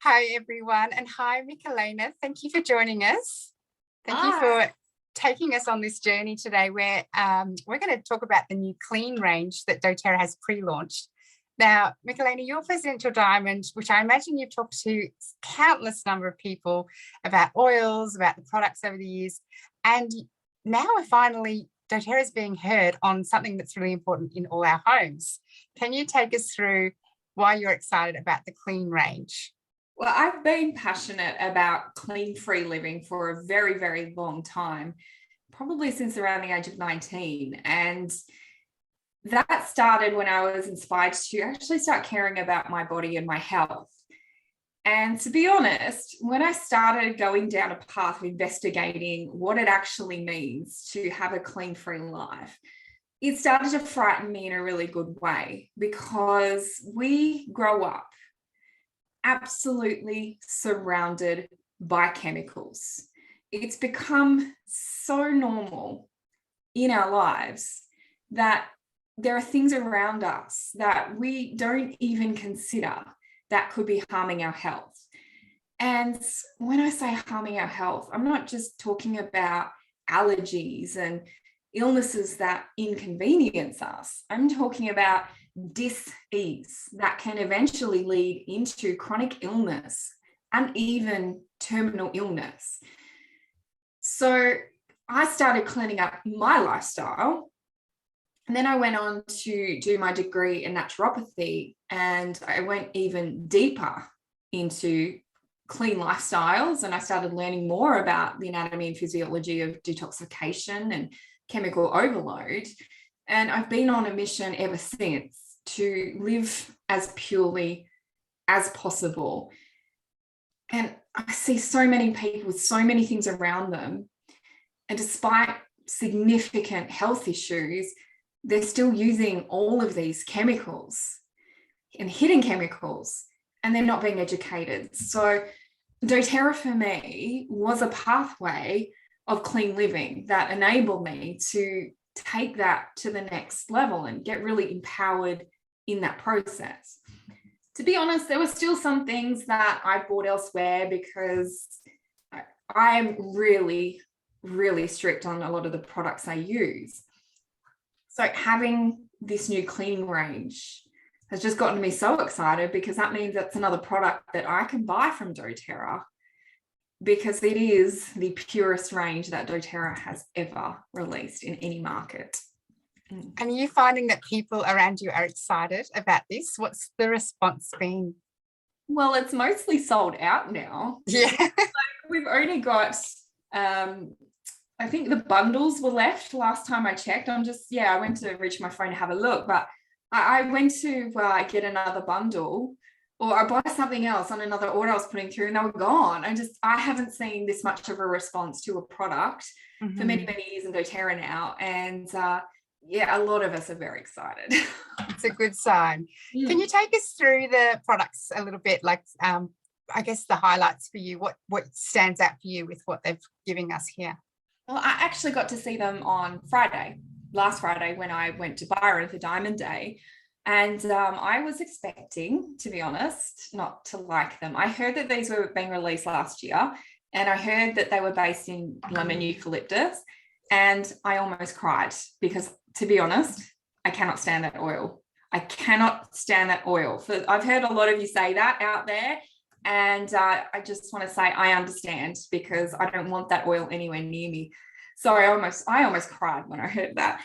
Hi, everyone. And hi, Michelena. Thank you for joining us. Thank you Hi. for taking us on this journey today where we're going to talk about the new clean range that dōTerra has pre-launched. Now, Michelena, you're Presidential Diamond, which I imagine you've talked to countless number of people about oils, about the products over the years. And now we're finally, dōTerra is being heard on something that's really important in all our homes. Can you take us through why you're excited about the clean range? Well, I've been passionate about clean, free living for a very, very long time, probably since around the age of 19. And that started when I was inspired to actually start caring about my body and my health. And to be honest, when I started going down a path of investigating what it actually means to have a clean, free life, it started to frighten me in a really good way because we grow up absolutely surrounded by chemicals. It's become so normal in our lives that there are things around us that we don't even consider that could be harming our health. And when I say harming our health, I'm not just talking about allergies and illnesses that inconvenience us. I'm talking about dis-ease that can eventually lead into chronic illness and even terminal illness. So I started cleaning up my lifestyle, and then I went on to do my degree in naturopathy, and I went even deeper into clean lifestyles, and I started learning more about the anatomy and physiology of detoxification and chemical overload. And I've been on a mission ever since to live as purely as possible. And I see so many people with so many things around them, and despite significant health issues, they're still using all of these chemicals and hidden chemicals, and they're not being educated. So dōTerra for me was a pathway of clean living that enabled me to take that to the next level and get really empowered in that process. To be honest, there were still some things that I bought elsewhere because I'm really, really strict on a lot of the products I use. So having this new cleaning range has just gotten me so excited because that means that's another product that I can buy from dōTerra, because it is the purest range that dōTerra has ever released in any market. And are you finding that people around you are excited about this? What's the response been? Well, it's mostly sold out now. Yeah. We've only got, I think the bundles were left last time I checked. I went to reach my phone to have a look, but I went to get another bundle, or I buy something else on another order I was putting through, and they were gone. I haven't seen this much of a response to a product for many, many years in dōTerra now. And a lot of us are very excited. It's a good sign. Can you take us through the products a little bit, like I guess the highlights for you, what stands out for you with what they're giving us here? Well, I actually got to see them on last Friday, when I went to Byron for Diamond Day. And I was expecting, to be honest, not to like them. I heard that these were being released last year, and I heard that they were based in lemon eucalyptus, and I almost cried because, to be honest, I cannot stand that oil. I cannot stand that oil. I've heard a lot of you say that out there, and I just want to say I understand, because I don't want that oil anywhere near me. So I almost cried when I heard that.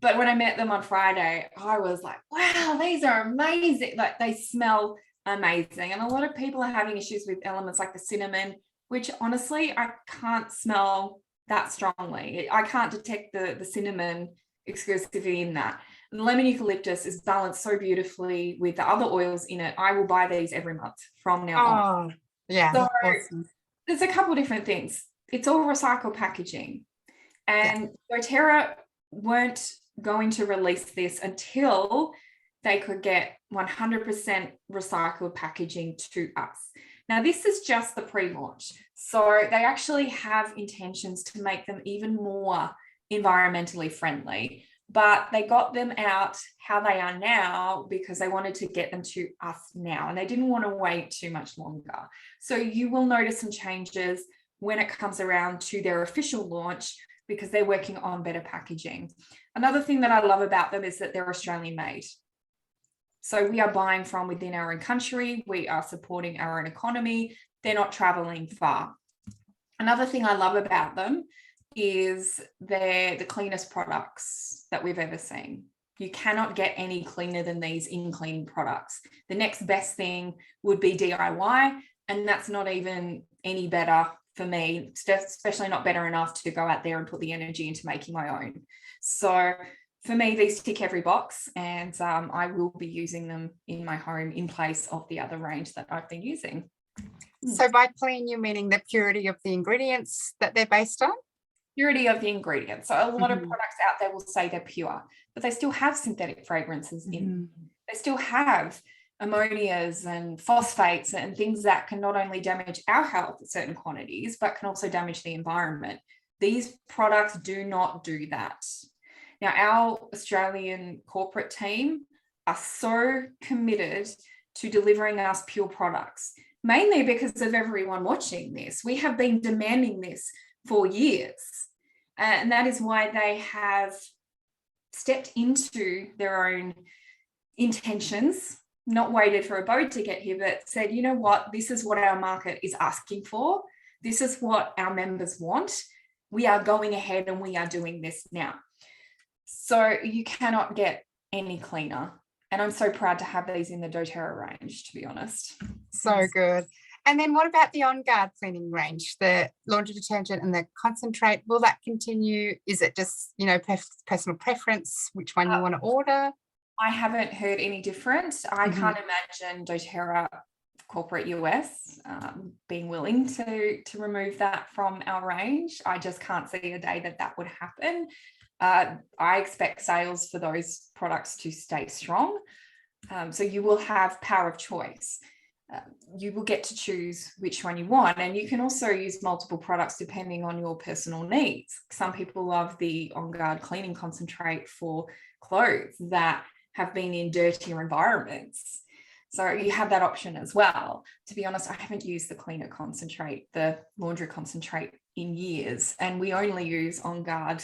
But when I met them on Friday, I was like, wow, these are amazing. Like, they smell amazing. And a lot of people are having issues with elements like the cinnamon, which honestly, I can't smell that strongly. I can't detect the cinnamon exclusivity in that. And the lemon eucalyptus is balanced so beautifully with the other oils in it. I will buy these every month from now on. Yeah. So awesome. There's a couple of different things. It's all recycled packaging. And dōTerra weren't going to release this until they could get 100% recycled packaging to us. Now, this is just the pre-launch. So they actually have intentions to make them even more environmentally friendly but they got them out how they are now because they wanted to get them to us now, and they didn't want to wait too much longer. So you will notice some changes when it comes around to their official launch because they're working on better packaging. Another thing that I love about them is that they're Australian made. So we are buying from within our own country. We are supporting our own economy. They're not traveling far. Another thing I love about them is they're the cleanest products that we've ever seen. You cannot get any cleaner than these in cleaning products. The next best thing would be DIY, and that's not even any better for me, especially not better enough to go out there and put the energy into making my own. So for me, these tick every box, and I will be using them in my home in place of the other range that I've been using. So by clean, you're meaning the purity of the ingredients that they're based on? Purity of the ingredients. So a lot of products out there will say they're pure, but they still have synthetic fragrances in. They still have ammonias and phosphates and things that can not only damage our health at certain quantities, but can also damage the environment. These products do not do that. Now, our Australian corporate team are so committed to delivering us pure products, mainly because of everyone watching this. We have been demanding this for years. And that is why they have stepped into their own intentions, not waited for a boat to get here, but said, you know what, this is what our market is asking for. This is what our members want. We are going ahead and we are doing this now. So you cannot get any cleaner. And I'm so proud to have these in the dōTerra range, to be honest. So good. And then what about the On Guard cleaning range, the laundry detergent and the concentrate? Will that continue? Is it just, personal preference, which one you want to order? I haven't heard any different. I can't imagine dōTerra corporate US being willing to remove that from our range. I just can't see a day that would happen. I expect sales for those products to stay strong. So you will have power of choice. You will get to choose which one you want, and you can also use multiple products depending on your personal needs. Some people love the On Guard cleaning concentrate for clothes that have been in dirtier environments, so you have that option as well. To be honest, I haven't used the cleaner concentrate, the laundry concentrate, in years, and we only use On Guard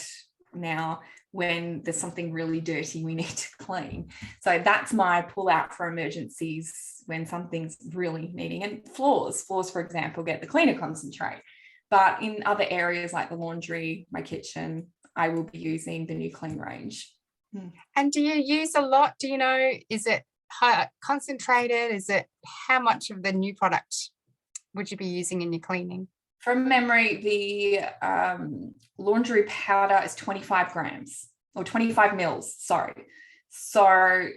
now when there's something really dirty we need to clean. So that's my pull out for emergencies when something's really needing. And floors, for example, get the cleaner concentrate. But in other areas like the laundry, my kitchen, I will be using the new clean range. And do you use a lot? Do you know, is it concentrated? Is it, how much of the new product would you be using in your cleaning? From memory, the laundry powder is 25 grams or 25 mils, sorry. So,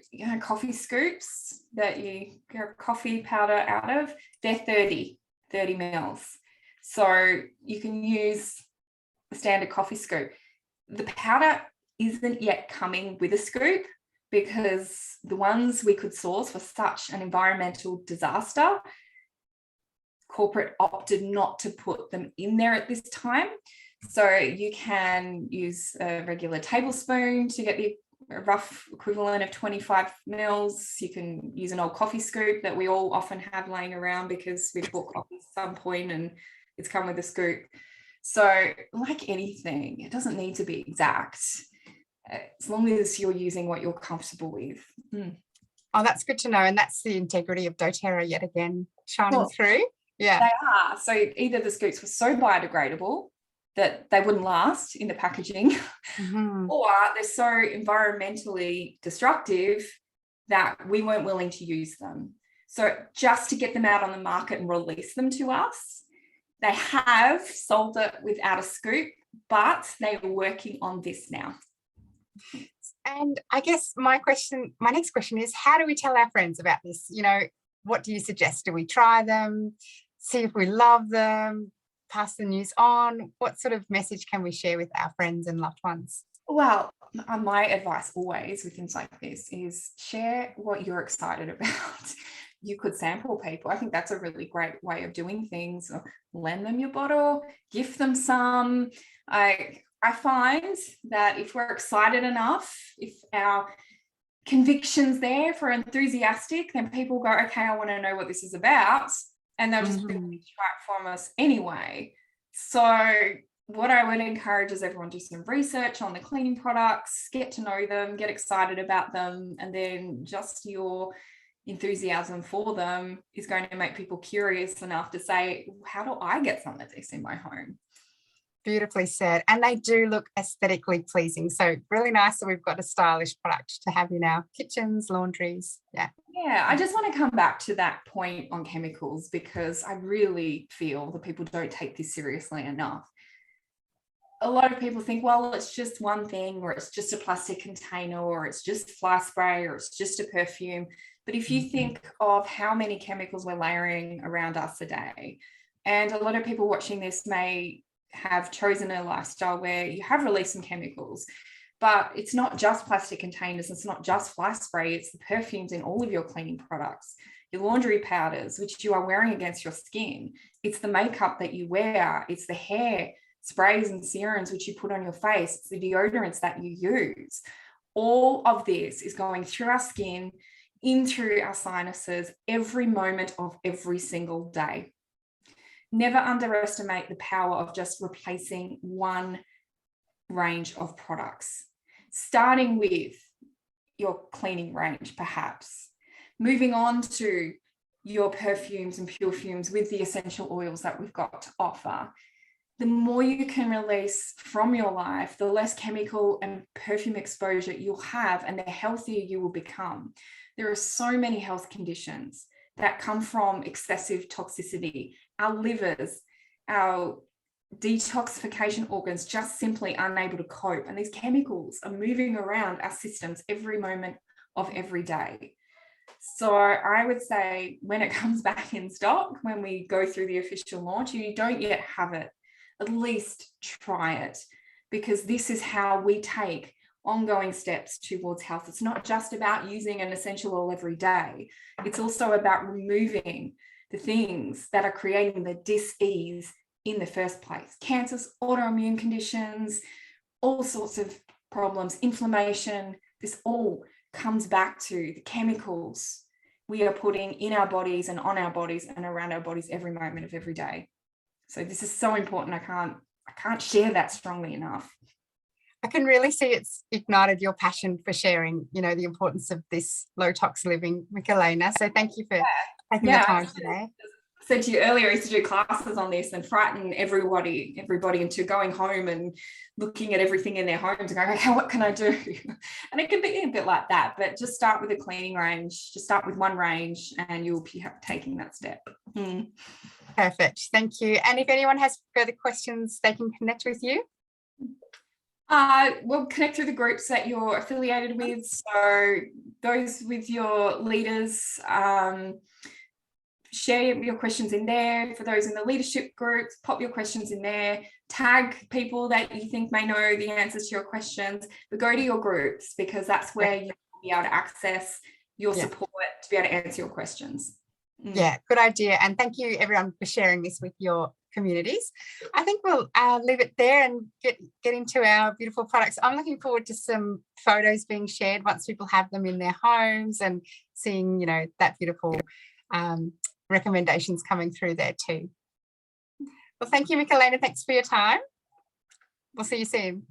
coffee scoops that you get coffee powder out of, they're 30 mils. So you can use the standard coffee scoop. The powder isn't yet coming with a scoop because the ones we could source were such an environmental disaster. Corporate opted not to put them in there at this time. So you can use a regular tablespoon to get the rough equivalent of 25 mils. You can use an old coffee scoop that we all often have laying around because we've bought coffee at some point and it's come with a scoop. So like anything, it doesn't need to be exact as long as you're using what you're comfortable with. Oh, that's good to know. And that's the integrity of dōTerra yet again shining through. Yeah, they are. So either the scoops were so biodegradable that they wouldn't last in the packaging, or they're so environmentally destructive that we weren't willing to use them. So just to get them out on the market and release them to us, they have sold it without a scoop, but they are working on this now. And I guess my next question is, how do we tell our friends about this? What do you suggest? Do we try them, see if we love them, pass the news on? What sort of message can we share with our friends and loved ones? Well, my advice always with things like this is share what you're excited about. You could sample people. I think that's a really great way of doing things. Lend them your bottle, gift them some. I I find that if we're excited enough, if our conviction's there for enthusiastic, then people go, okay, I want to know what this is about. And they'll just try it from us anyway. So what I would encourage is everyone do some research on the cleaning products, get to know them, get excited about them, and then just your enthusiasm for them is going to make people curious enough to say, how do I get some of this in my home? Beautifully said. And they do look aesthetically pleasing. So really nice that we've got a stylish product to have in our kitchens, laundries. Yeah. Yeah, I just want to come back to that point on chemicals, because I really feel that people don't take this seriously enough. A lot of people think, well, it's just one thing, or it's just a plastic container, or it's just fly spray, or it's just a perfume. But if you think of how many chemicals we're layering around us a day, and a lot of people watching this may have chosen a lifestyle where you have released some chemicals, but it's not just plastic containers, it's not just fly spray, it's the perfumes in all of your cleaning products, your laundry powders, which you are wearing against your skin, it's the makeup that you wear, it's the hair sprays and serums which you put on your face, it's the deodorants that you use. All of this is going through our skin, in through our sinuses, every moment of every single day. Never underestimate the power of just replacing one range of products, starting with your cleaning range, perhaps, moving on to your perfumes and pure fumes with the essential oils that we've got to offer. The more you can release from your life, the less chemical and perfume exposure you'll have, and the healthier you will become. There are so many health conditions that come from excessive toxicity. Our livers, our detoxification organs just simply unable to cope. And these chemicals are moving around our systems every moment of every day. So I would say when it comes back in stock, when we go through the official launch, you don't yet have it, at least try it, because this is how we take ongoing steps towards health. It's not just about using an essential oil every day. It's also about removing the things that are creating the dis-ease in the first place. Cancers, autoimmune conditions, all sorts of problems, inflammation. This all comes back to the chemicals we are putting in our bodies and on our bodies and around our bodies every moment of every day. So this is so important. I can't share that strongly enough. I can really see it's ignited your passion for sharing, the importance of this low tox living, Michelena. So thank you for taking the time today. I said to you earlier, I used to do classes on this and frighten everybody into going home and looking at everything in their homes and going, okay, what can I do? And it can be a bit like that, but just start with a cleaning range, just start with one range and you'll be taking that step. Perfect. Thank you. And if anyone has further questions, they can connect with you. We'll connect through the groups that you're affiliated with. So those with your leaders, share your questions in there. For those in the leadership groups, pop your questions in there. Tag people that you think may know the answers to your questions, but go to your groups, because that's where you'll be able to access your support to be able to answer your questions. Yeah, good idea. And thank you everyone for sharing this with your communities. I think we'll leave it there and get into our beautiful products. I'm looking forward to some photos being shared once people have them in their homes and seeing, that beautiful recommendations coming through there too. Well, thank you, Michelena. Thanks for your time. We'll see you soon.